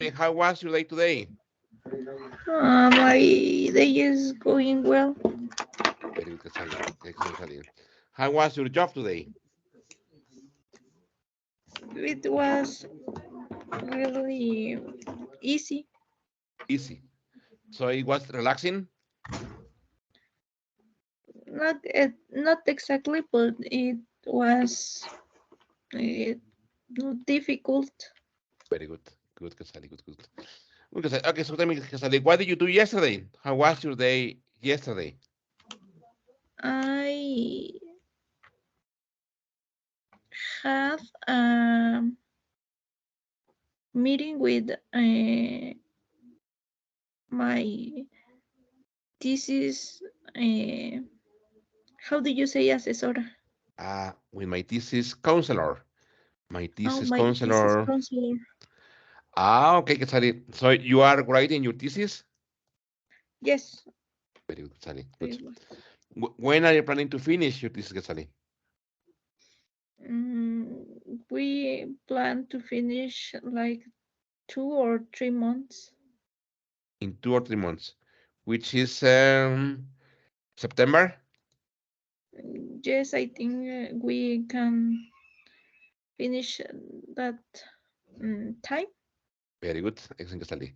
How was your day today? My day is going well. Very good, Casali. Excellent, Casali. How was your job today? It was really easy. Easy. So it was relaxing. Not exactly, but it was uh, not difficult. Very good. Good, Casali. Good, good. Good, Casali. Okay, so tell me, Casali, what did you do yesterday? How was your day yesterday? I have a meeting with my thesis. Uh, how do you say asesora? With my thesis counselor. My Oh, thesis my thesis counselor. counselor. Okay, Casali. So you are writing your thesis? Yes, Very good, Casali. Good. it was. When are you planning to finish your thesis, Casali? We plan to finish like 2 or 3 months. In 2 or 3 months, which is September. Yes, I think we can finish that time. Very good. Excellent, Casali.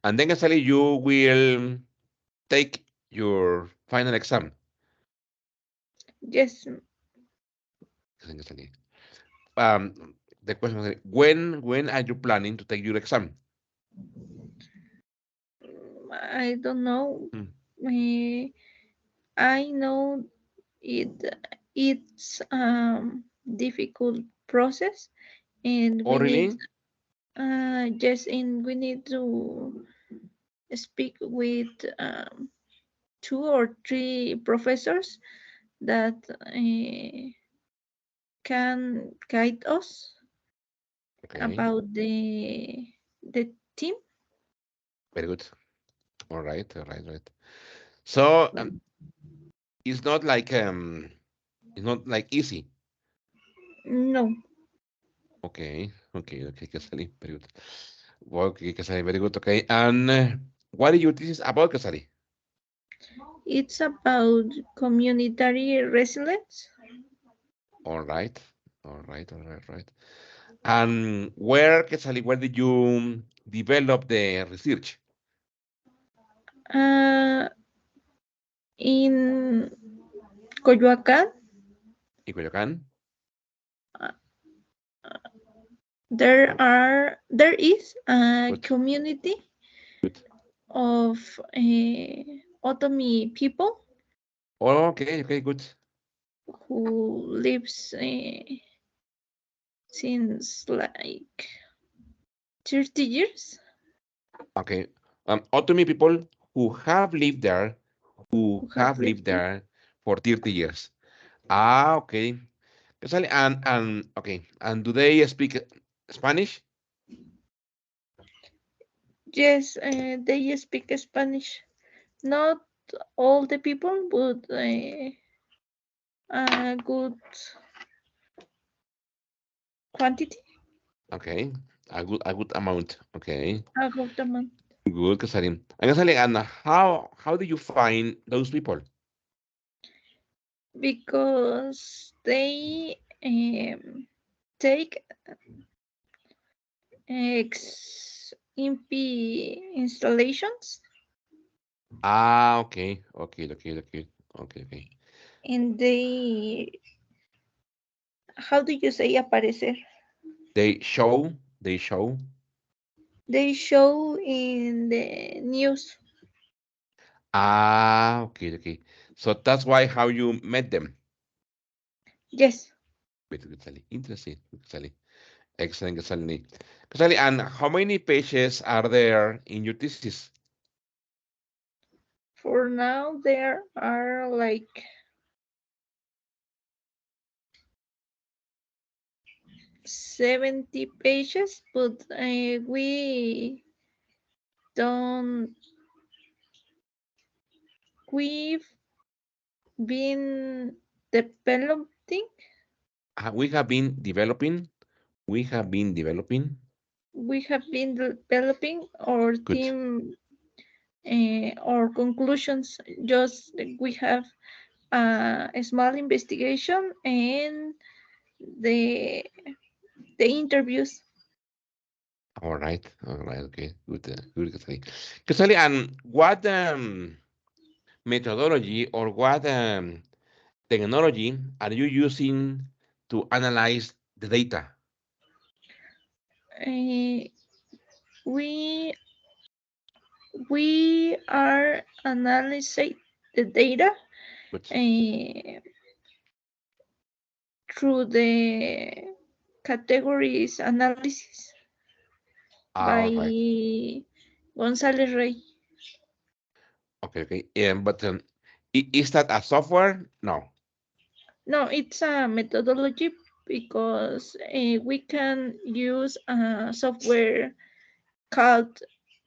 And then, Casali, you will take your final exam. Yes, Excellent, Casali. The question is, when are you planning to take your exam? I don't know. Hmm. Eh, I know it. It's difficult process, and Oh, we need really? yes, and we need to speak with 2 or 3 professors that can guide us Okay. about the team. Very good. All right. All right. Right. So it's not like easy. No, Okay. Okay. Okay. Casali. Very good. Okay, Casali. Very good. Okay. And what is your thesis about, Casali? it's about community resilience. All right. All right. All right. Right. And where, Quetzali, where did you develop the research? Uh, in Coyoacán, In Coyoacán? uh, there is a Good, community good. of Otomi people Oh, okay, okay, good. who lives since like 30 years. Okay. Otomi people who have lived there, who Who have have lived lived there. there for 30 years. Okay. Quetzali, and okay. And do they speak Spanish? Yes, they speak Spanish. Not all the people, but a good quantity, Okay. A good amount. Okay. a good amount, Good, Quetzali. And Quetzali, and how do you find those people? because they take XMP installations Okay. Okay, okay, okay. Okay, okay. and they, how do you say aparecer? They show. They show in the news. Okay, okay. So that's why how you met them. Yes, Very good, Sally. Interesting, Sally. Excellent, Sally. Sally, and how many pages are there in your thesis? for now there are like 70 pages, but we don't, we've been developing We have been developing. We have been developing. we have been developing our Good. team or conclusions. Just we have a small investigation and the the interviews. All right, okay, good, good, Casali. Casali, and what methodology or what technology are you using to analyze the data? Uh, we we are analyzing the data Good. uh, through the categories analysis All by right. González Rey. Okay, okay. But is that a software? No. No, it's a methodology because we can use a software called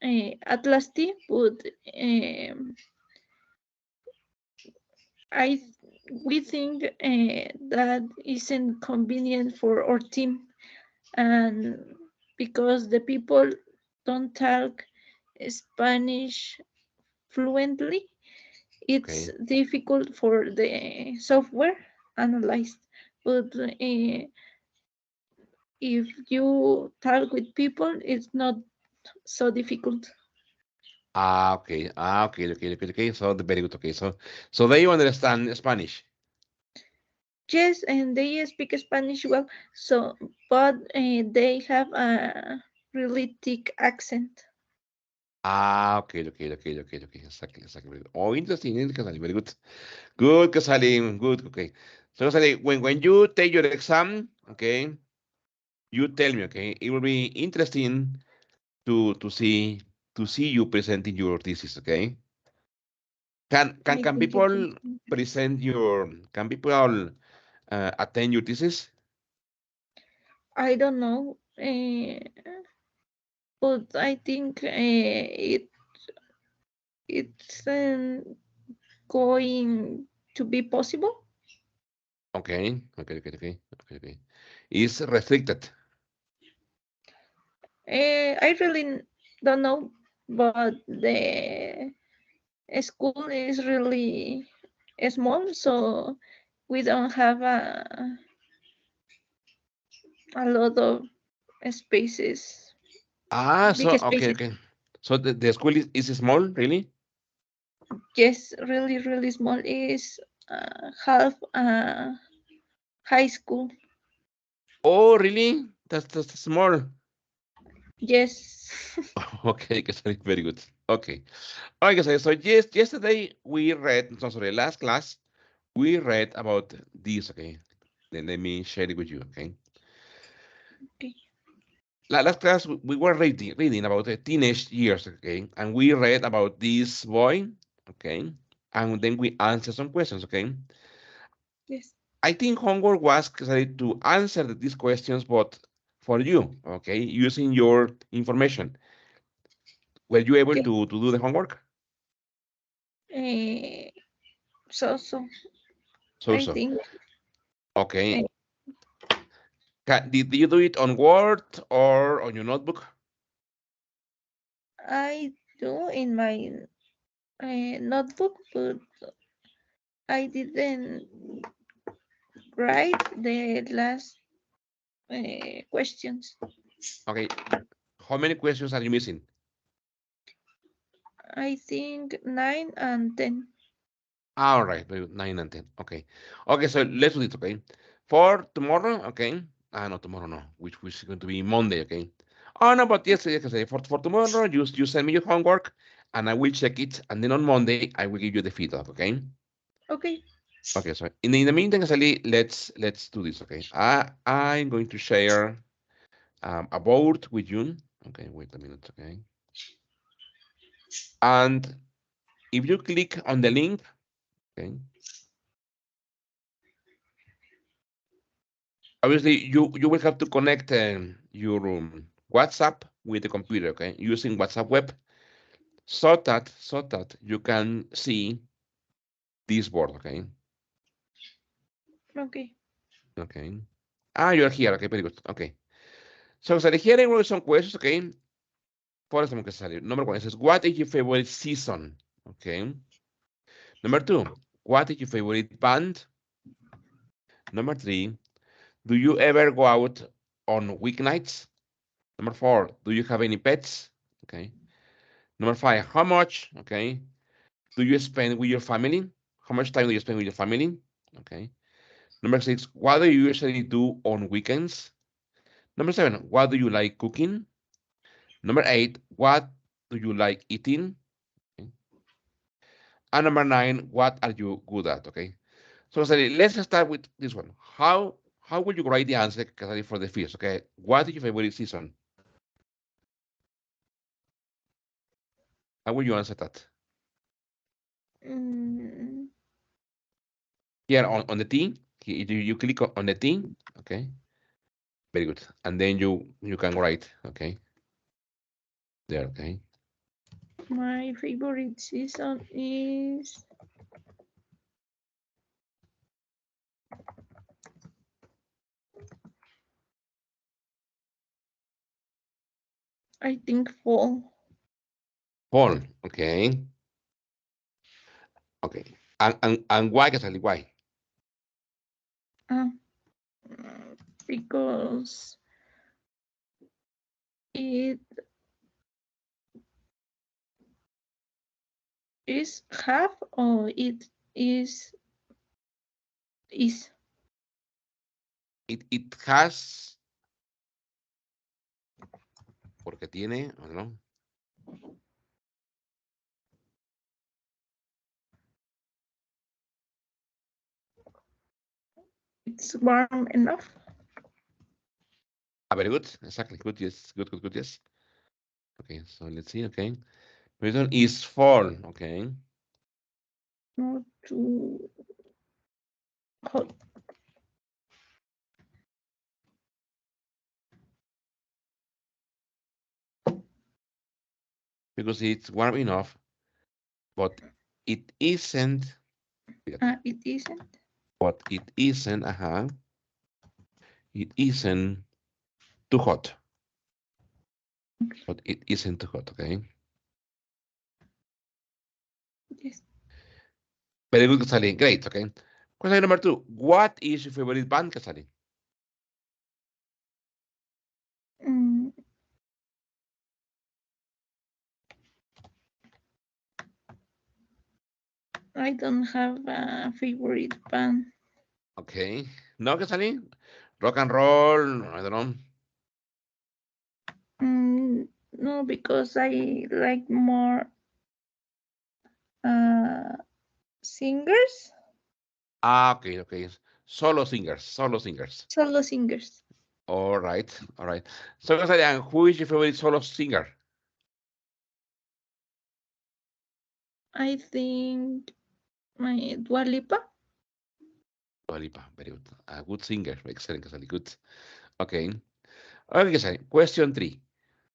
Atlas T, but um, I we think that isn't convenient for our team, and because the people don't talk Spanish fluently, it's Okay. difficult for the software analyzed. But if you talk with people, it's not so difficult. Ah, okay. Ah, okay, okay, okay, okay. So very good. Okay, so they understand Spanish. Yes, and they speak Spanish well, so but they have a really thick accent. Ah, okay, okay, okay, okay, okay. Exactly, exactly. Very good. Oh, interesting, interesting. Very good. Good, Kasali. Good. Okay. So, Kasali, when you take your exam, okay, you tell me, okay, it will be interesting to see you presenting your thesis, okay? I Can think it will. people present your can people attend your thesis? I don't know, but I think it's going to be possible. Okay, okay, okay, okay, okay, okay. It's restricted. I really don't know, but the school is really small, so we don't have a lot of spaces, Ah, so big okay, spaces. okay. So the school is small, really? Yes, really, really small. Is half high school. Oh, really? That's small. Yes. Okay, okay, very good. Okay. Okay, so yes, yesterday we read, so sorry, last class we read about this. Okay, then let me share it with you. Okay. Okay. Last class we were reading about the teenage years, okay, and we read about this boy, okay, and then we answered some questions, okay. Yes. I think homework was to answer these questions, but for you, okay, using your information. Were you able Yes. to do the homework? Uh, so So I so, think uh, okay. Did you do it on Word or on your notebook? I do in my notebook, but I didn't write the last questions. Okay. How many questions are you missing? I think 9 and 10. All right, very good. 9 and 10. Okay. Okay, so let's do this, okay? For tomorrow, okay? No, tomorrow no, which is going to be Monday, okay? Oh no, but yes, yes, yes, for tomorrow, you send me your homework and I will check it, and then on Monday I will give you the feedback, okay? Okay. Okay, so in the meantime, Sally, let's do this, okay? I'm going to share a board with you. Okay, wait a minute, okay? And if you click on the link, okay, obviously you will have to connect your WhatsApp with the computer, okay, using WhatsApp web, so that you can see this board, okay. Okay. Okay. You're here. Okay, very good. Okay. So here I wrote some questions, okay? Por ejemplo, que sale. Number one, it says, what is your favorite season? Okay. Number two, what is your favorite band? Number three, do you ever go out on weeknights? Number four, do you have any pets? Okay. Number five, how much, okay, do you spend with your family? How much time do you spend with your family? Okay. Number six, what do you usually do on weekends? Number seven, what do you like cooking? Number eight, what do you like eating? Okay. And number nine, what are you good at? Okay. So let's start with this one. How would you write the answer for the first? Okay. What is your favorite season? How would you answer that? Mm, Here on the T, you click on the T. Okay. Very good. And then you can write. Okay. There. Okay. my favorite season is, I think, fall. Fall. Okay. Okay. And why, Casali? Why? Uh, because it is half or it is It has, porque tiene, I don't know. it's warm enough. Ah, very good. Exactly. Good. Yes. Good. Good. Good. Yes. Okay. So let's see. Okay. Reason is fall. Okay. Not too hot. Because it's warm enough, but it isn't. It isn't. But it isn't. It isn't too hot. But it isn't too hot. Okay. Yes. Very good, Casali. Great. Okay. Question number two. What is your favorite band, Casali? Mm, I don't have a favorite band. Okay. No, Casali? Rock and roll. I don't know. No, because I like more uh, singers, Ah, okay. Okay. Solo singers. Solo singers. solo singers. All right. All right. So, Casali, and who is your favorite solo singer? I think my Dua Lipa. Dua Lipa. Very good. A good singer. Excellent, Casali. Good. Okay. Okay, Casali. Question three.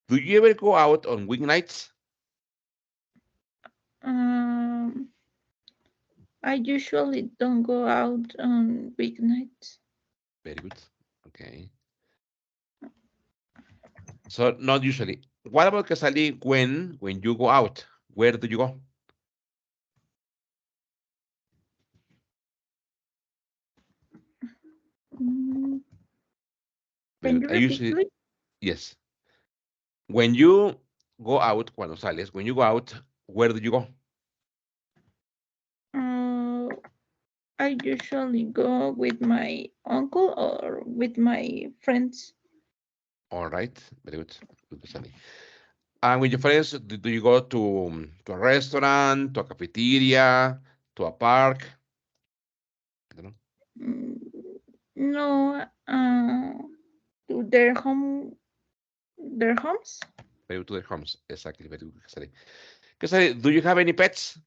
Do you ever go out on weeknights? Um, I usually don't go out on weeknights. Very good. Okay. So not usually. What about Casali when you go out? Where do you go? Mm, Very can good. you I repeat, usually please? yes. When you go out, cuando sales, when you go out, where do you go? Uh, I usually go with my uncle or with my friends. All right. Very good. Good, Casali. And with your friends, do you go to a restaurant, to a cafeteria, to a park? I don't know. Mm, no, to their homes. Very good to their homes. Exactly. Very good, Casali. Casali, do you have any pets?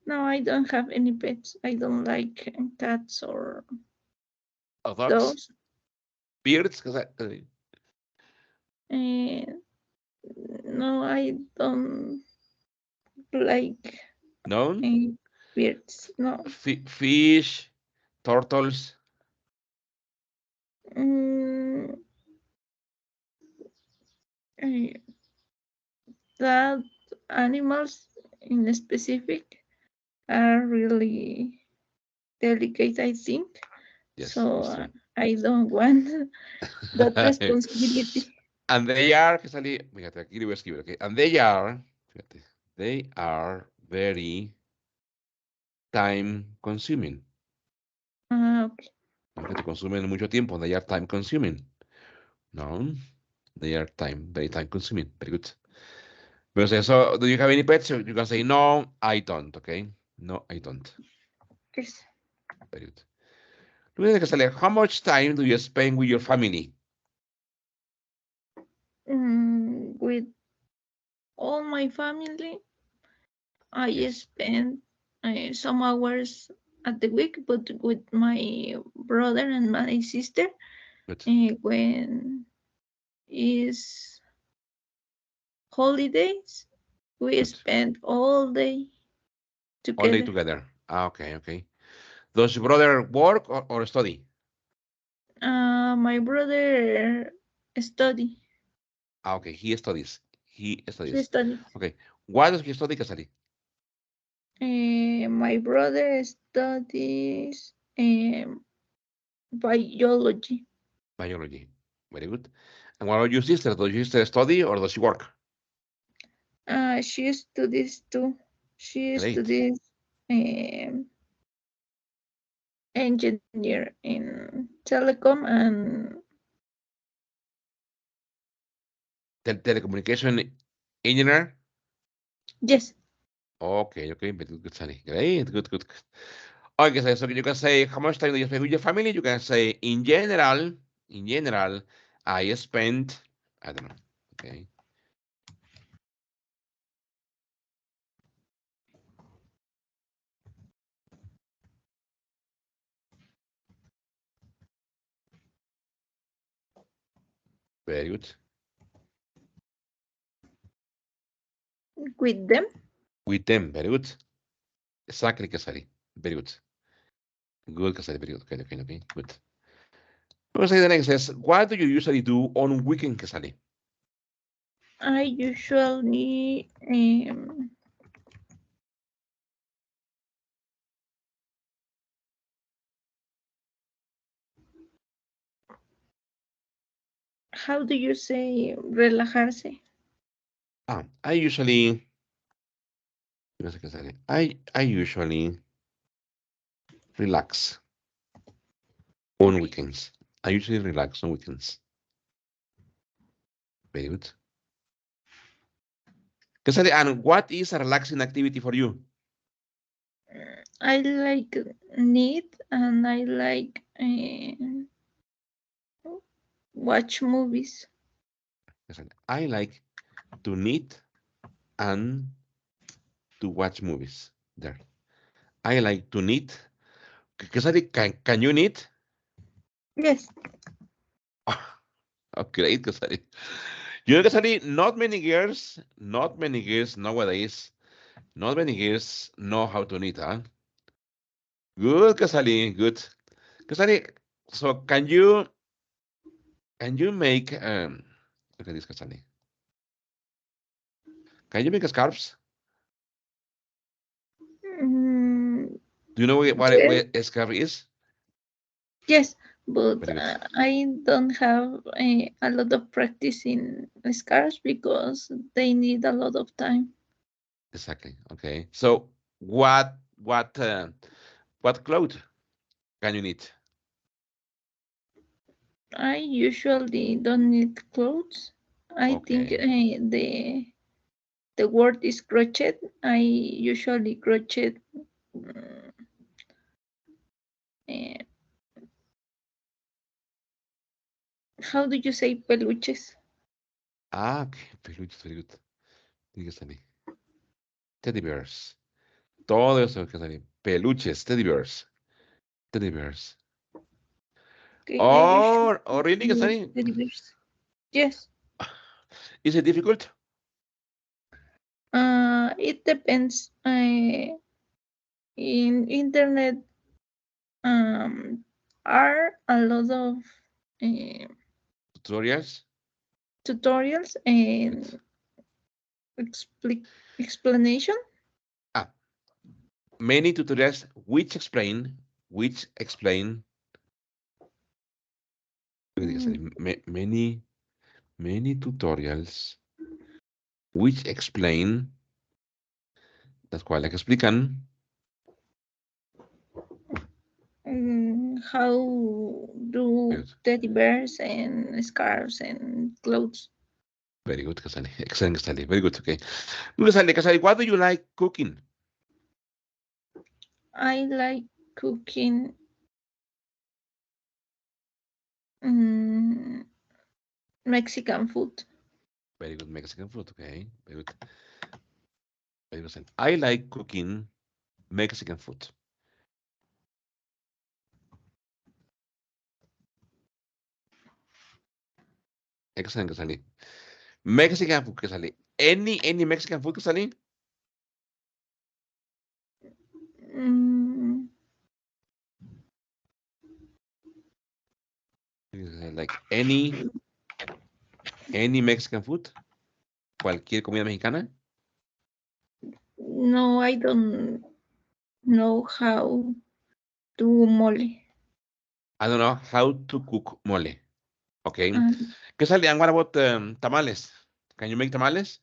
No, I don't have any pets. I don't like cats or Or dogs? dogs. Birds? Casali? And no, I don't like No? birds. No. Fish, turtles. Mm, uh, that animals in specific are really delicate, I think. Yes, So it's true. I don't want that responsibility. And they are, fíjate, fíjate, aquí le voy a escribir, okay? And they are, fíjate, they are very time consuming. Okay. Aunque te consumen mucho tiempo, they are time consuming. No, they are very time consuming. Very good. Pero so, do you have any pets? You can say, no, I don't, okay? No, I don't. Yes. Very good. Luego que sale, how much time do you spend with your family? With all my family, I Yes, spend some hours at the week, but with my brother and my sister, good, when is holidays, we good. spend all day All day together. together. Ah, okay, okay. Does your brother work or study? My brother study. Ah, okay, he studies. He He studies. studies. Okay. What does he study, Casali? My brother studies biology. Biology. Very good. And what about your sister? Does your sister study or does she work? She studies too. She Great. studies um, engineer in telecom and Telecommunication engineer. yes, Okay, okay. Very good, Sally. Great. Good, good, good. Okay, so you can say how much time do you spend with your family? You can say in general, I spend, I don't know. Okay. Very good. with them. With them. Very good. Exactly, Casari. Very good. Good, Casari. Very good. Okay, okay, okay. Good. We'll say the next is, what do you usually do on weekend, Casari? I usually how do you say relajarse? I usually, no sé, Casari. I usually relax on Okay. weekends. I usually relax on weekends. Very good. Casari, and what is a relaxing activity for you? I like knit and I like watch movies. Casari, I like to knit and to watch movies. There. I like to knit. Casari, can you knit? Yes. Oh, great, Casari. You know, Casari, not many girls nowadays, not many girls know how to knit, huh? Good, Casali, good. Casali, so can you make look at this, Casali. Can you make scarves? Mm, Do you know yes. what a scarf is? Yes, but Very good. I don't have a lot of practice in scars because they need a lot of time. Exactly. Okay. So what cloth can you knit? I usually don't need clothes. I think Okay. the word is crochet. I usually crochet. mm, eh, how do you say peluches? Ah, okay. Peluches, very good. Thank you, Casali. Teddy bears. Todo eso, Casali. Peluches, teddy bears. Teddy bears. Okay, I usually Oh, really, do Casali? teddy bears. Yes. Is it difficult? It depends. In internet um, are a lot of uh, Tutorials? tutorials and expli explanation. Ah, many tutorials which explain Mm, many tutorials which explain, las cuales explican. how do Good. teddy bears and scarves and clothes. Very good, Kasali. Excellent, Kasali. Very good. Okay. Good, Kasali. Kasali, what do you like cooking? I like cooking mm, Mexican food. Very good Mexican food. Okay. Very good. Very good. I like cooking Mexican food. Excellent, Kasali. Mexican food, Kasali. Any Mexican food, Kasali? Mm, Like any Mexican food? Cualquier comida mexicana? no, I don't know how to mole. I don't know how to cook mole. Okay. Um, Kasali, and what about tamales? Can you make tamales?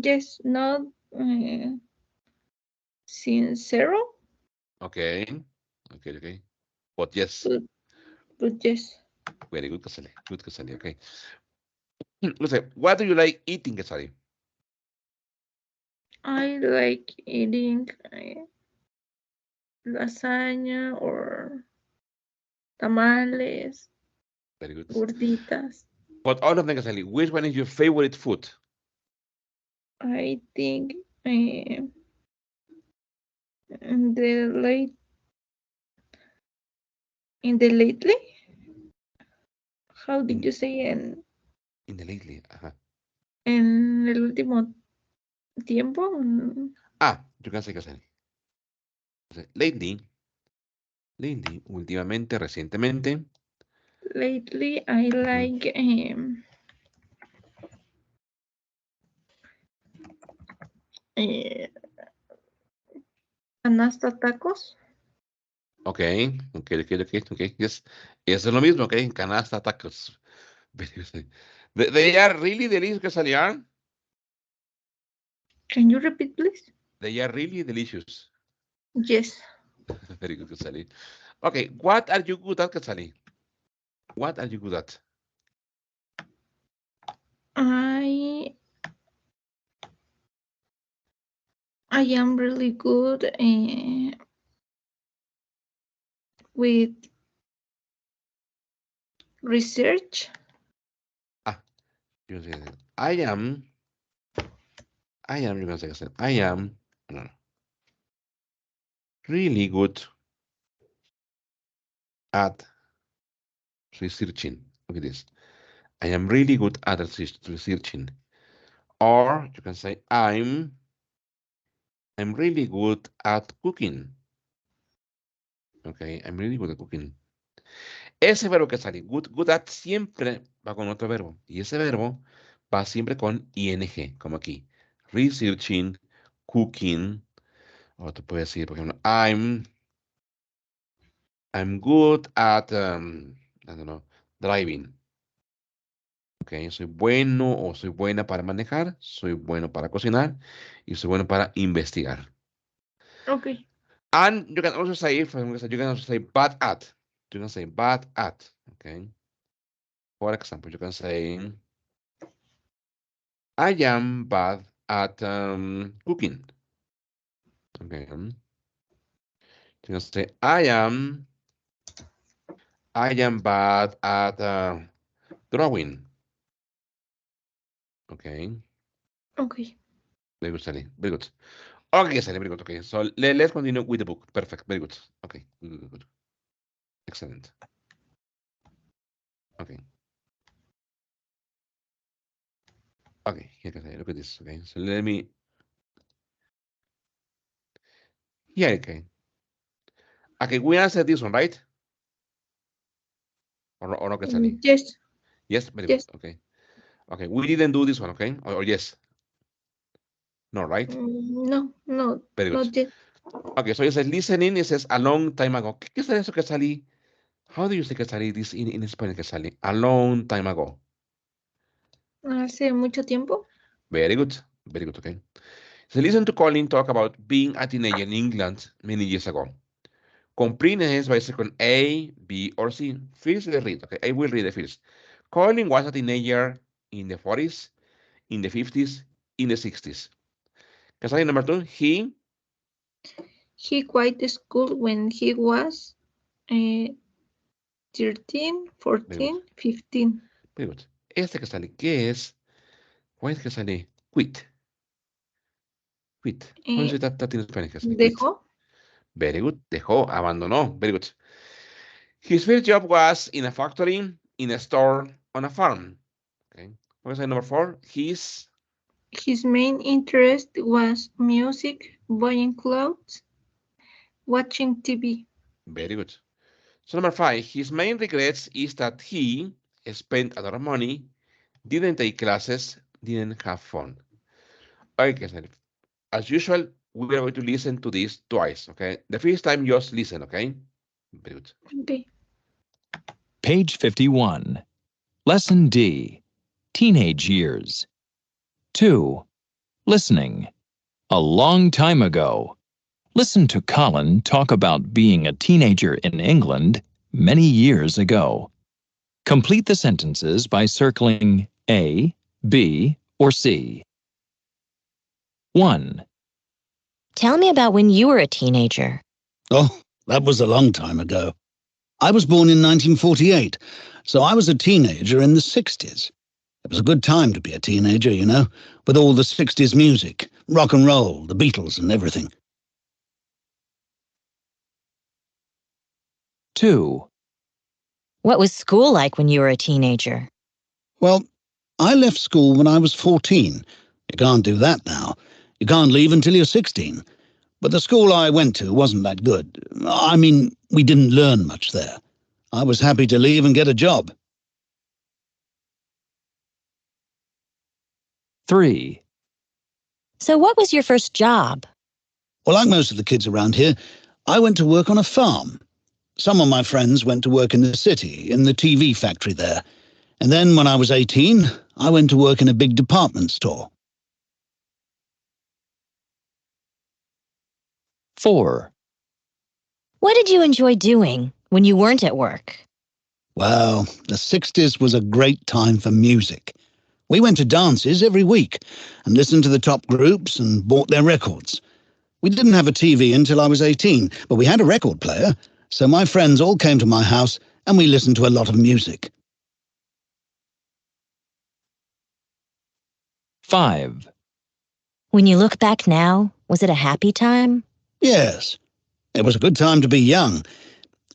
yes, not sincero, Okay. Okay, okay. But yes. but yes, Very good, Kasali. Good, Kasali. Okay. Listen, what do you like eating, Kasali? I like eating lasagna or tamales, Very good. gorditas. But all of them, Kasali, which one is your favorite food? I think in the late in the lately, how did In you say in the lately. Uh-huh. en el último tiempo? Ah, you can say, Kasali. Lately, últimamente, recientemente. Lately, I Ujú. like eh, canasta tacos. Ok, ok. Yes. Eso es lo mismo, ok. Canasta, tacos. Very good. They are really delicious, Kasali, are? Can you repeat, please? They are really delicious. Yes, Very good, Kasali. Okay, what are you good at, Kasali? What are you good at? I I am really good with research. Ah, you can say that. You can say that. No, no, really good at researching. Look at this. I am really good at researching. Or you can say, I'm really good at cooking. Okay, I'm really good at cooking. Ese verbo que sale, good at, siempre va con otro verbo. Y ese verbo va siempre con ing, como aquí. Researching, cooking. O tú puedes decir, por ejemplo, I'm good at, I don't know, driving. Okay, soy bueno o soy buena para manejar, soy bueno para cocinar y soy bueno para investigar. Okay, And you can also say, for example, you can also say bad at. You can say bad at. Okay. For example, you can say I am bad at cooking. Okay. You can say I am bad at drawing. Okay. okay. Very good, Sally. Very good. Okay, Sally. Very good. Okay. So let's continue with the book. Perfect. Very good. Okay. Good. Excellent. Okay. Okay. Here, Sally. Look at this. Okay. So let me. Here, okay. Okay. We answered this one, right? Or no, Sally? Yes, Yes. Very good. yes. Okay. Okay, we didn't do this one, okay? Or yes, no, right? No, no, Very good. not yet. Okay, so it says listening, it says a long time ago. ¿Qué es eso que salí? How do you say que salí this in Spanish que salí? A long time ago. Hace mucho tiempo. Very good. Very good, okay. So listen to Colin talk about being a teenager in England many years ago. Complete is by second A, B, or C. First, let's read, okay? I will read the first. Colin was a teenager in the 40s, in the 50s, in the 60s. Casari number two, He quit school when he was 13, very good, 14, 15. very good. Este que sale, ¿qué es? ¿Cuál es que sale? Quit, quit. How do you Eh, say that in Spanish? Que sale? Quit. dejó. Very good. Dejó, abandonó. Very good. His first job was in a factory, in a store, on a farm. Okay. What is number four? His main interest was music, buying clothes, watching TV. Very good. So number five, his main regrets is that he spent a lot of money, didn't take classes, didn't have fun. Okay, so as usual, we are going to listen to this twice, okay? The first time, just listen, okay? Very good. Okay. Page 51. Lesson D. Teenage Years. 2. Listening. A long time ago. Listen to Colin talk about being a teenager in England many years ago. Complete the sentences by circling A, B, or C. 1. Tell me about when you were a teenager. Oh, that was a long time ago. I was born in 1948, so I was a teenager in the 60s. It was a good time to be a teenager, you know, with all the 60s music, rock and roll, the Beatles and everything. 2. What was school like when you were a teenager? Well, I left school when I was 14. You can't do that now. You can't leave until you're 16. But the school I went to wasn't that good. I mean, we didn't learn much there. I was happy to leave and get a job. 3. So what was your first job? Well, like most of the kids around here, I went to work on a farm. Some of my friends went to work in the city, in the TV factory there. And then when I was 18, I went to work in a big department store. 4. What did you enjoy doing when you weren't at work? Well, the 60s was a great time for music. We went to dances every week and listened to the top groups and bought their records. We didn't have a TV until I was 18, but we had a record player, so my friends all came to my house and we listened to a lot of music. 5. When you look back now, was it a happy time? Yes, it was a good time to be young.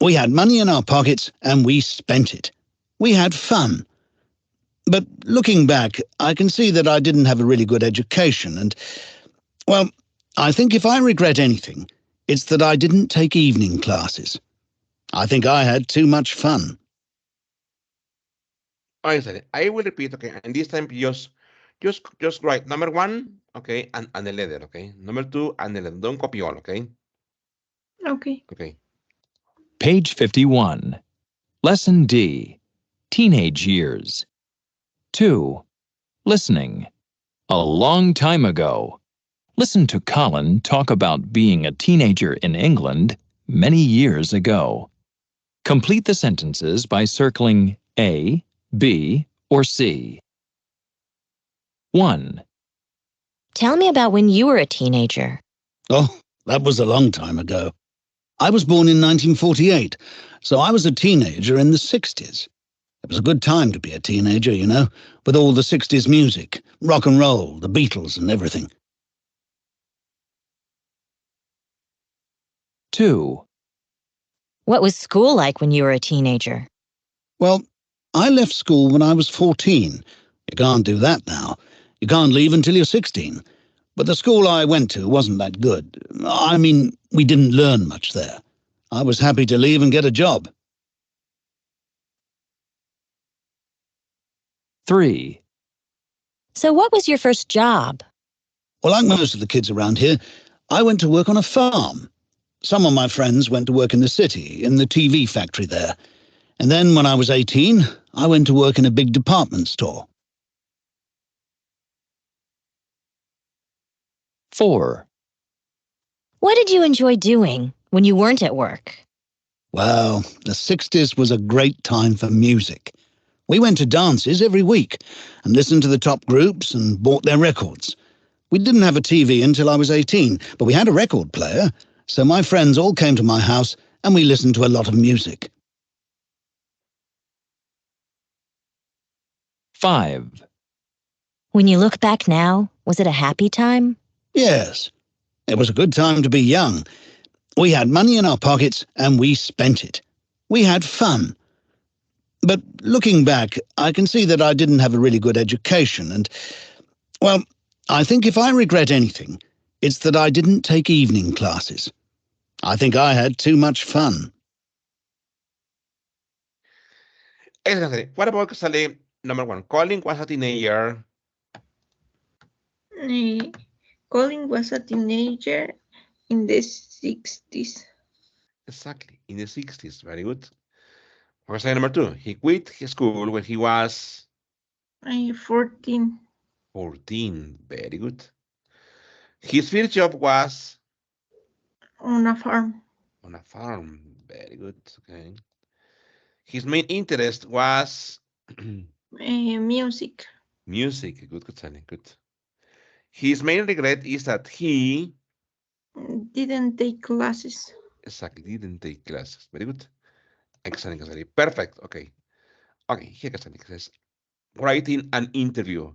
We had money in our pockets and we spent it. We had fun. But looking back, I can see that I didn't have a really good education and, well, I think if I regret anything, it's that I didn't take evening classes. I think I had too much fun. Okay, I will repeat, okay, and this time just write number one, okay, and the letter, okay? Number two, and the letter. Don't copy all, okay? Okay. Okay. Page 51. Lesson D. Teenage Years. 2. Listening. A long time ago. Listen to Colin talk about being a teenager in England many years ago. Complete the sentences by circling A, B, or C. 1. Tell me about when you were a teenager. Oh, that was a long time ago. I was born in 1948, so I was a teenager in the 60s. It was a good time to be a teenager, you know, with all the 60s music, rock and roll, the Beatles and everything. 2. What was school like when you were a teenager? Well, I left school when I was 14. You can't do that now. You can't leave until you're 16. But the school I went to wasn't that good. I mean, we didn't learn much there. I was happy to leave and get a job. 3. So, what was your first job? Well, like most of the kids around here, I went to work on a farm. Some of my friends went to work in the city, in the TV factory there. And then when I was 18, I went to work in a big department store. 4. What did you enjoy doing when you weren't at work? Well, the 60s was a great time for music. We went to dances every week and listened to the top groups and bought their records. We didn't have a TV until I was 18, but we had a record player, so my friends all came to my house and we listened to a lot of music. 5. When you look back now, was it a happy time? Yes, it was a good time to be young. We had money in our pockets and we spent it. We had fun. But looking back, I can see that I didn't have a really good education and, well, I think if I regret anything, it's that I didn't take evening classes. I think I had too much fun. Excellent. What about Casale? Number one, Colin was a teenager. Eh, Colin was a teenager in the 60s. Exactly, in the 60s. Very good. Casale number two, he quit his school when he was 14 14. Very good. His first job was on a farm. on a farm. Very good. Okay. His main interest was Music. music. Good, good, Sally. Good. His main regret is that he Didn't take classes. exactly didn't take classes. Very good. Excellent, Sally. Perfect. Okay. Okay, here Sally says writing an interview.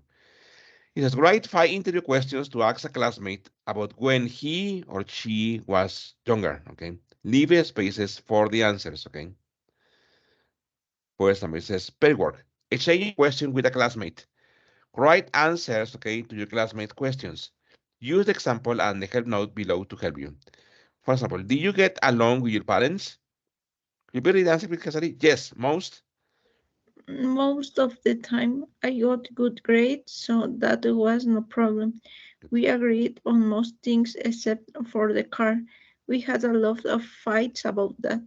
He says write 5 interview questions to ask a classmate about when he or she was younger. Okay. Leave spaces for the answers. Okay. For example, it says pair work. Exchange a question with a classmate. Write answers, okay, to your classmates' questions. Use the example and the help note below to help you. For example, did you get along with your parents? You read the answer with Casari? Yes, most. Most of the time I got good grades, so that was no problem. We agreed on most things except for the car. We had a lot of fights about that.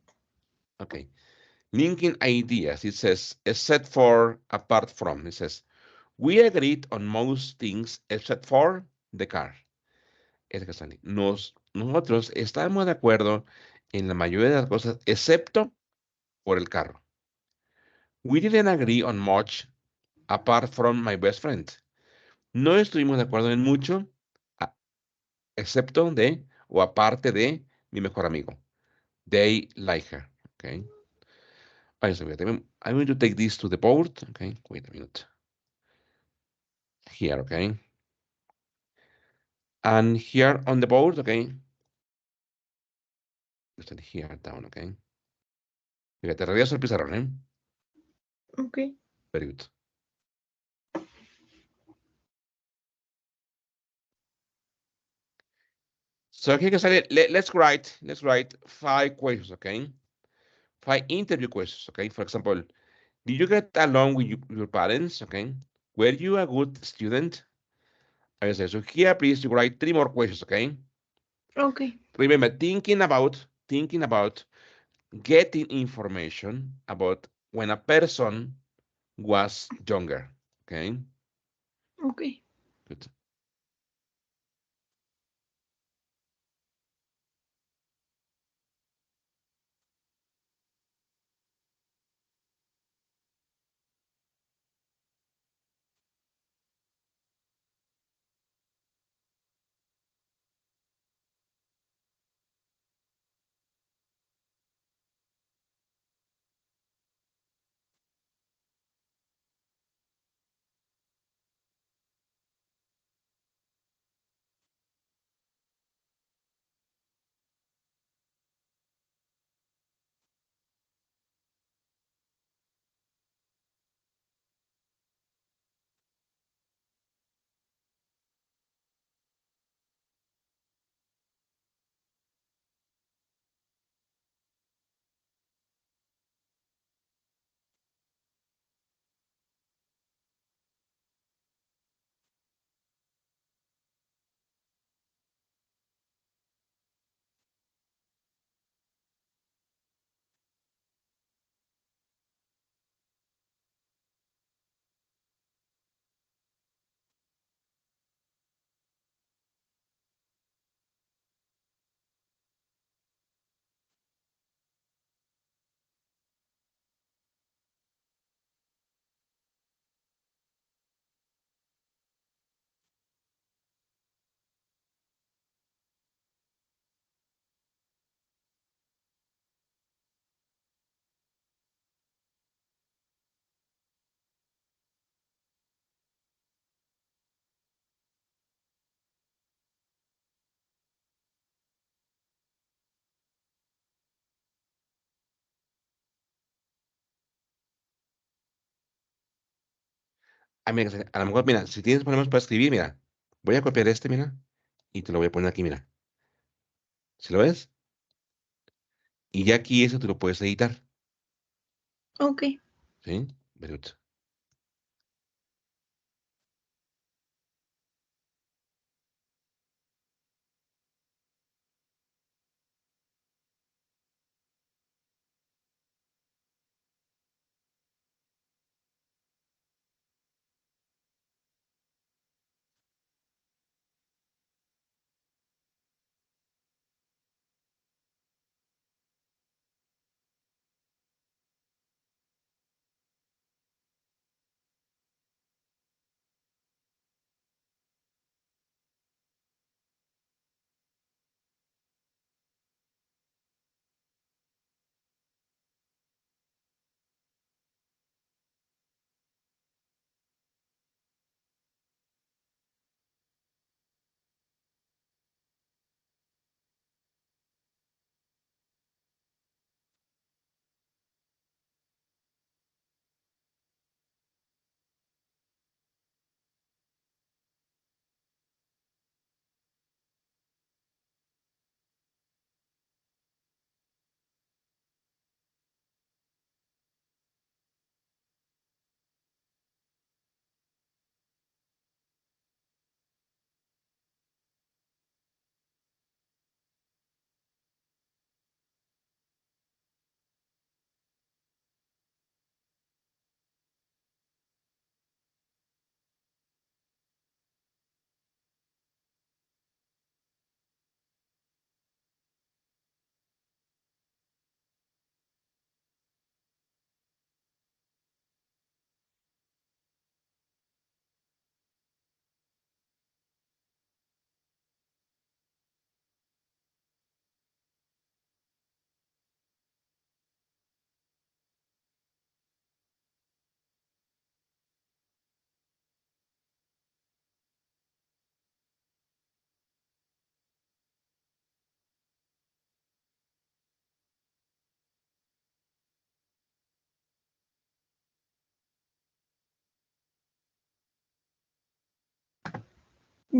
Okay. Linking ideas. It says, except for, apart from. It says, we agreed on most things except for the car. Es Casari. Nosotros estamos de acuerdo en la mayoría de las cosas excepto por el carro. We didn't agree on much apart from my best friend. No estuvimos de acuerdo en mucho, excepto de o aparte de mi mejor amigo. They like her. Okay. I'm going to take this to the board. Okay. Wait a minute. Here. Okay. And here on the board. Okay. Just here down. Okay. Fíjate, regreso al pizarrón. Okay. Very good. So here let's write 5 questions. Okay. 5 interview questions. Okay. For example, did you get along with your parents? Okay. Were you a good student? I say, so here, please, you write 3 more questions, okay? Okay. Remember, thinking about getting information about when a person was younger, okay? Okay. Good. a lo mejor, mira, si tienes problemas para escribir, mira, voy a copiar este, mira, y te lo voy a poner aquí, mira. ¿Si lo ves? Y ya aquí eso te lo puedes editar, Okay. ¿sí? Very good.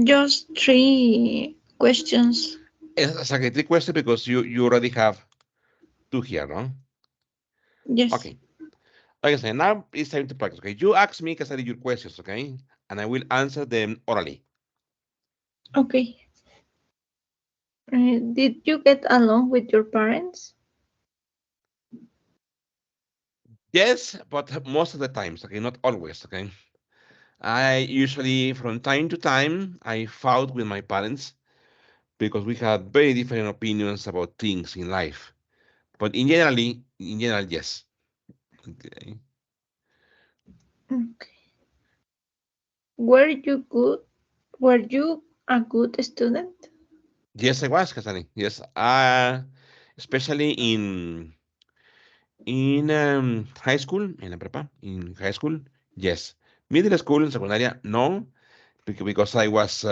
Just three questions. It's a great question because you already have two here, no? Yes. Okay. Okay, so now it's time to practice. Okay, you ask me, Casari, your questions, okay? And I will answer them orally. Okay. Did you get along with your parents? Yes, but most of the times, okay, not always, okay? I usually, from time to time, I fought with my parents because we had very different opinions about things in life. But in general, yes. Okay. Okay. Were you good? Were you a good student? Yes, I was, Casari. Yes, especially in high school, in la prepa, in high school, yes. Middle school and secundaria, no, because I was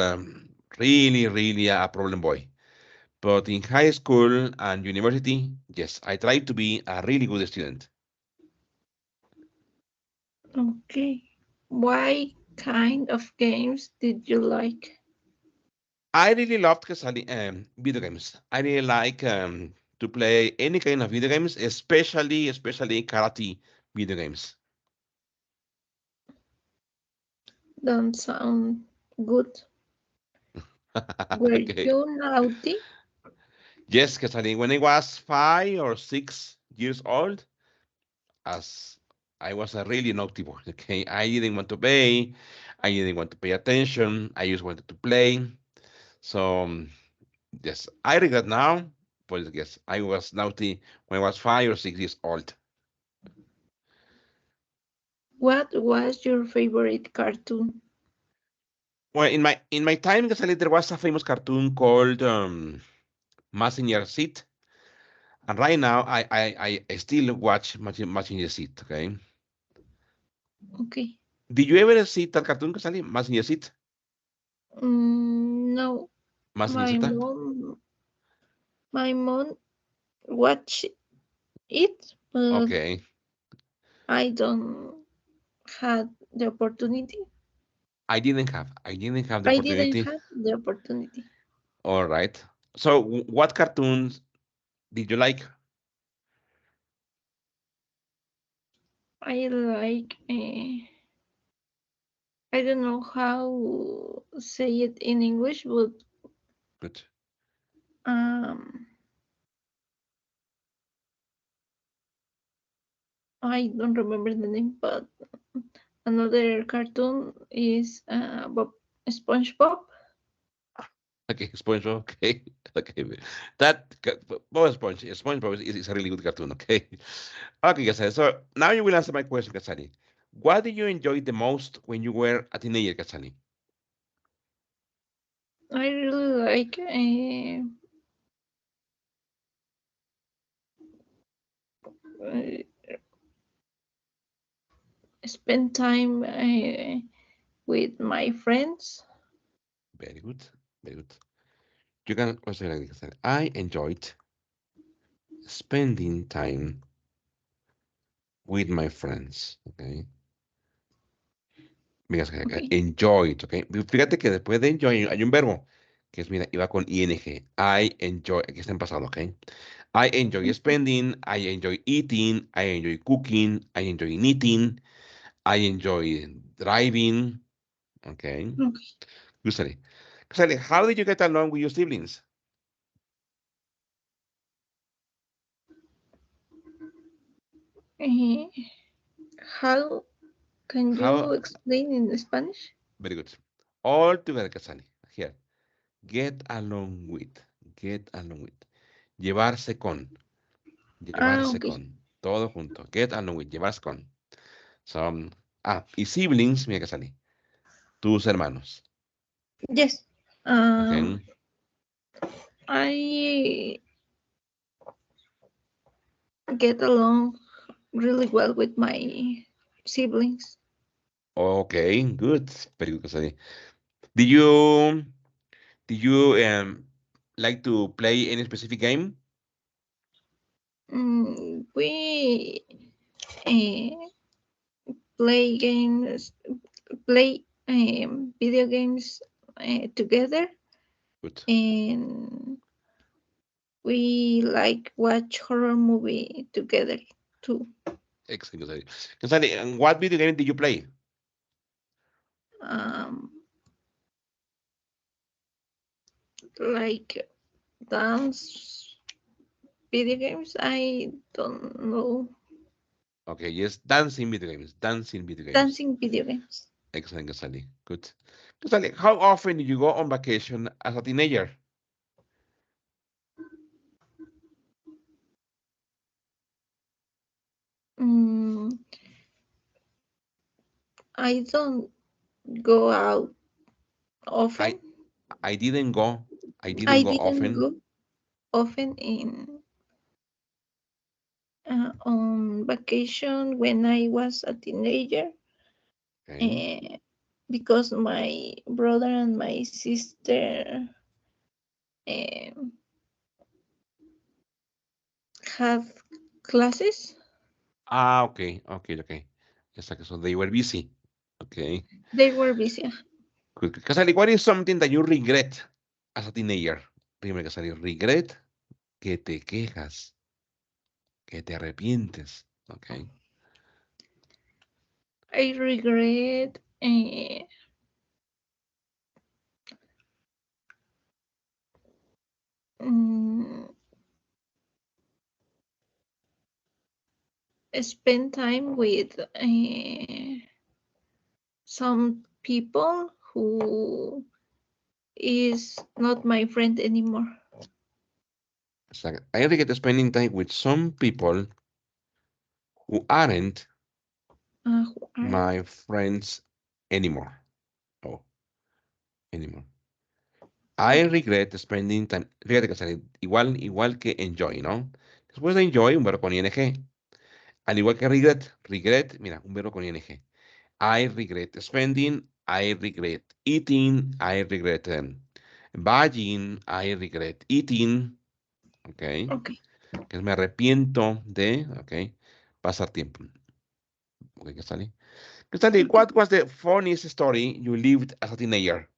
really, really a problem boy. But in high school and university, yes, I tried to be a really good student. Okay. What kind of games did you like? I really loved video games. I really like to play any kind of video games, especially karate video games. Don't sound good. Were Okay. you naughty? Yes, because when I was 5 or 6 years old, as I was a really naughty boy. Okay, I didn't want to play, I didn't want to pay attention. I just wanted to play. So yes, I regret now, but yes, I was naughty when I was 5 or 6 years old. What was your favorite cartoon? Well, in my time, Gasali, there was a famous cartoon called Mazinger Z, and right now I still watch Mazinger Z. Okay, Okay. did you ever see that cartoon, Gasali? Mazinger Z, No, Mazinger my Z. mom, my mom watched it, but Okay. I don't had. the opportunity. I didn't have. I didn't have the I didn't opportunity. have the opportunity. All right. So, what cartoons did you like? I like. I don't know how say it in English, but Good. um, I don't remember the name. But another cartoon is SpongeBob. Okay, SpongeBob. Okay, okay. That Bob Sponge, SpongeBob is a really good cartoon. Okay, okay, Casari. So now you will answer my question, Casari. What did you enjoy the most when you were a teenager, Casari? I really like spend time with my friends. Very good, very good. You can also like this, Casari. I enjoyed spending time with my friends. Okay, mira, Okay. enjoyed. Okay, fíjate que después de enjoy hay un verbo que es, mira, iba con ing. I enjoy, aquí está en pasado, ok. I enjoy spending, I enjoy eating, I enjoy cooking, I enjoy knitting, I enjoy driving. Okay. Okay. Usually. Usually, how did you get along with your siblings? Uh, how can you How? explain in Spanish? Very good. All together, Kasani. Here. Get along with. Get along with. Llevarse con. Llevarse Okay. con. Todo junto. Get along with. Llevarse con. So, y siblings, mira, Kasani. Tus hermanos. Yes. Okay. I get along really well with my siblings. Okay, good. Very good, Kasani. Did you like to play any specific game? We uh, play games, play video games together, Good. and we like watch horror movie together too. Excellent, Kasani. Kasani, and what video game did you play? Um, like dance video games. I don't know. Okay, yes, dancing video games. Dancing video games. Dancing video games. Excellent, Kasani. Good. Kasani, how often did you go on vacation as a teenager? Mm, I don't go out I often. I didn't go. I I didn't go didn't often. go often in on vacation when I was a teenager, Okay. uh, because my brother and my sister um have classes. Okay, okay, okay. Exactly. So they were busy. Okay. They were busy. Good. Kasani, what is something that you regret as a teenager? Primero, Kasani, regret que te quejas, que te arrepientes. Okay. I regret mm, spend time with some people who is not my friend anymore. Exactly. I regret spending time with some people who aren't Who are my friends anymore. Oh, anymore. I okay. regret spending time. Fíjate que sale igual que enjoy, ¿no? Después de enjoy, un verbo con ing. Al igual que regret, mira, un verbo con ing. I regret spending, I regret eating, I regret buying, I regret eating, ok. Okay. Que me arrepiento de, ok, pasar tiempo. Ok, ¿qué sale? Stanley, what was the funniest story you lived as a teenager?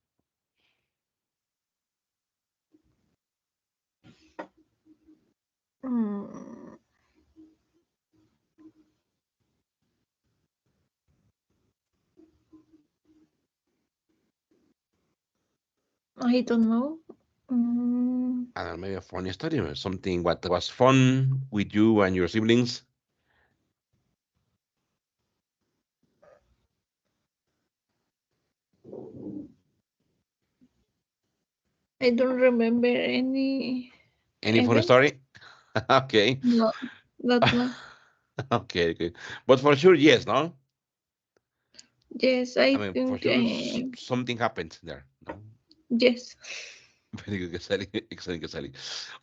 Mm, I don't know. I don't know, maybe a funny story or something what was fun with you and your siblings. I don't remember any Any funny event. story? Okay. No, not now. Okay, okay. But for sure, yes, no? Yes, I I mean, for think sure, something happened there. No? yes. Very good, Kesali. Excellent, Kesali.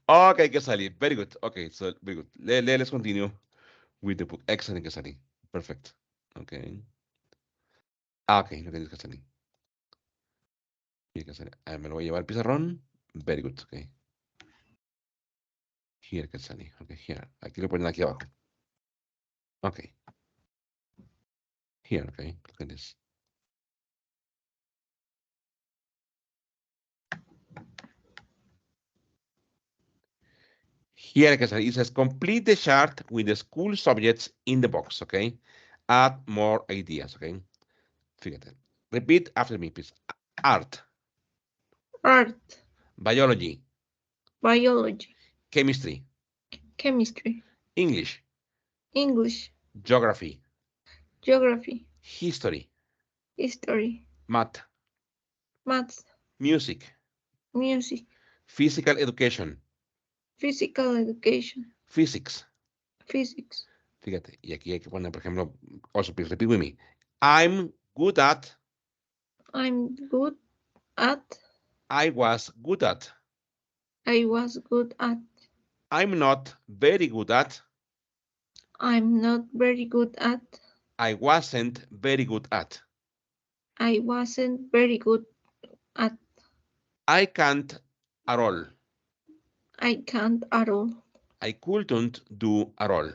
Okay, Kesali. Very good. Okay, so very good. Let's continue with the book. Excellent, Kesali. Perfect. Okay. Okay, lo que dice Kesali. Here, Kesali. Me lo voy a llevar al pizarrón. Very good. Okay. Here, Kesali. Okay, here. Aquí lo ponen aquí abajo. Okay. Here, okay. Look at this. Here, Kesali, it says complete the chart with the school subjects in the box, okay? Add more ideas, okay? Fíjate. Repeat after me, please. Art, Art, biology, biology, chemistry, chemistry, English, English, geography, geography, history, history, math, maths, music, music, physical education, physical education, physics. physics. Fíjate, y aquí hay que poner, por ejemplo, also please repeat with me. I'm good at, I'm good at, I was good at, I was good at, I'm not very good at, I'm not very good at, I wasn't very good at, I wasn't very good at, I can't at all, I can't at all, I couldn't do at all.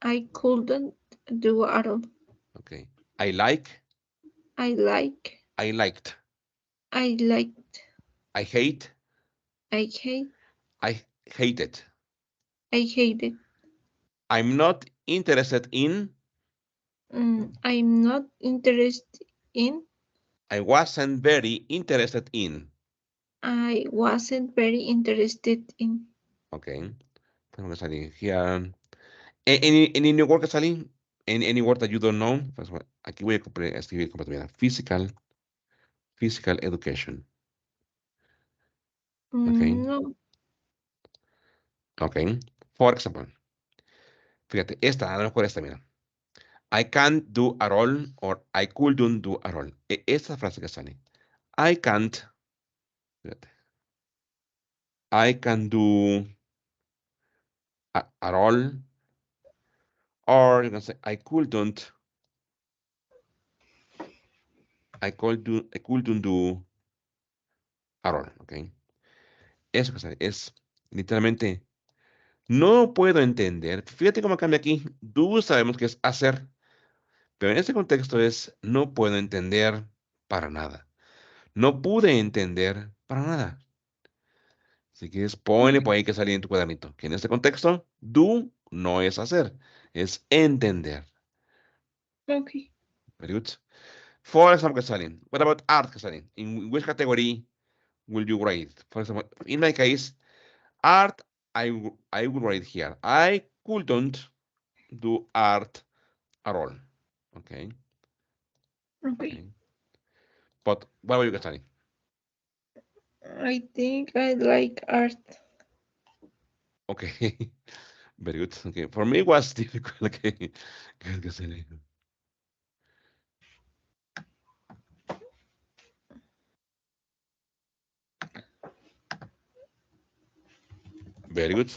I couldn't do at all. Okay. I like, I like, I liked, I liked, I hate, I hate, I hated. I hated. I'm not interested in, I'm not interested in, I wasn't very interested in. I wasn't very interested in. Okay. Tengo que salir here. Any new word que salí? Any word that you don't know? Pues, bueno, aquí voy a escribir completamente. Physical education. Okay. No, Okay. For example, fíjate, esta, a lo mejor esta, mira. I can't do at all or I couldn't do at all. Esta frase que sale. I can't, fíjate. I can do at all, or you can say I couldn't do at all, okay. Eso que es literalmente no puedo entender. Fíjate cómo cambia aquí. Do sabemos que es hacer, pero en este contexto es no puedo entender para nada. No pude entender para nada. Si quieres, ponle por ahí que salir en tu cuadernito. Que en este contexto, do no es hacer, es entender. okay. Very good. For example, Kasalin, what about art, Kasalin? In which category will you grade? For example, in my case, art, I will write here. I couldn't do art at all. Okay. Okay. Okay. But what about you, Kasalin? I think I like art. Okay. Very good. Okay. For me, it was difficult. Okay. Good, Kasalin. Very good.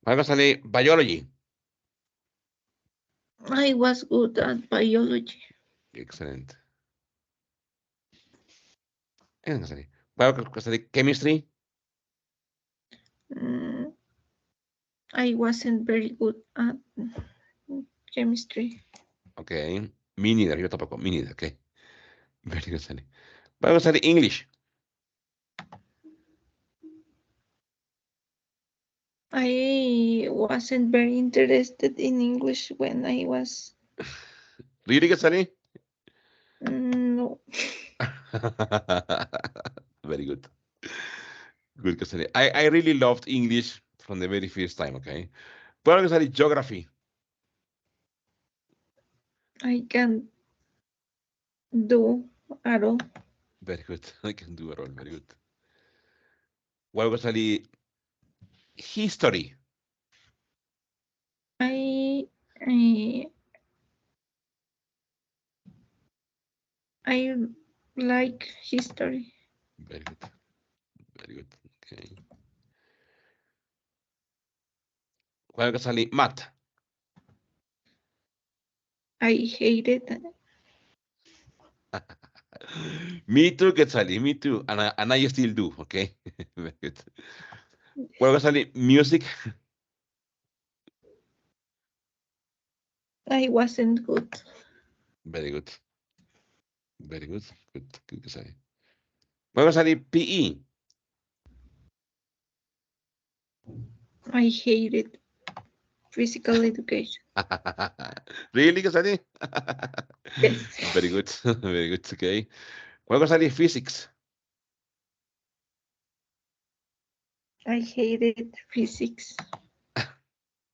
What Kasalin? Biology. I was good at biology. Excellent. And Kasalin. What Kasalin? Chemistry. Mm, I wasn't very good at chemistry. Okay. Me neither. Yo tampoco. Me neither. Okay. Very good, Sally. Vamos a study English. I wasn't very interested in English when I was Do you read it, Sally? no. Very good. Good, Sally. I really loved English from the very first time, okay? Vamos a study geography. I can't do at all. Very good. I can do it all. Very good. Vamos a study history. I I, I like history. Very good. Very good. Okay. Vamos a study math. I hate it. Me too, Quetzali, me too. And I still do, okay? Very good. Well, Quetzali, music. I wasn't good. Very good. Very good. Good, Quetzali. Well, Quetzali, PE. I hate it. Physical education. Really, Quetzali? Yes. Very good. Very good, okay. Well, Quetzali, physics. I hated physics.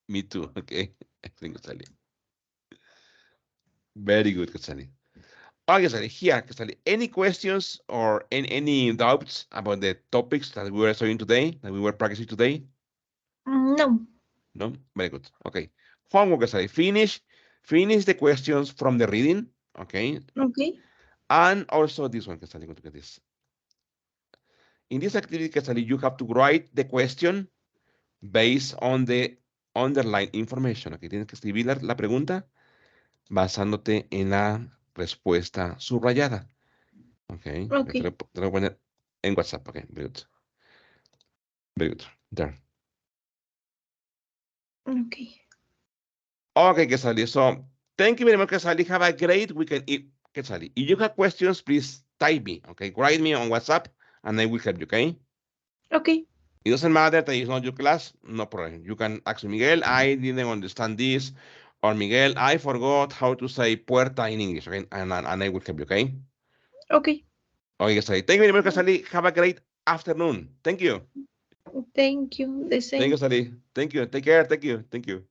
Me too, okay. Excellent, Quetzali. Very good, Quetzali. Okay, Quetzali, here, Quetzali, any questions or any doubts about the topics that we were studying today, that we were practicing today? No. No? Very good. Okay. Homework, Quetzali. Finish the questions from the reading, okay? Okay. And also this one, Quetzali, look at this. In this activity, Quetzali, you have to write the question based on the underlying information. Okay, tienes que escribir la pregunta basándote en la respuesta subrayada. Okay, te Okay. lo voy a poner en WhatsApp. Okay, very good. Very good. There. Okay. Okay, Quetzali. So thank you very much, Quetzali. Have a great weekend. Quetzali, if you have questions, please type me. Okay, write me on WhatsApp and I will help you. Okay. Okay. It doesn't matter that it's not your class, no problem. You can ask Miguel, I didn't understand this, or Miguel, I forgot how to say puerta in English, okay? And I will help you, okay? Okay. Okay, Casali. Thank you very much, Casali. Have a great afternoon. Thank you. Thank you. The Thank you, same. Casali. Thank you. Take care. Thank you. Thank you.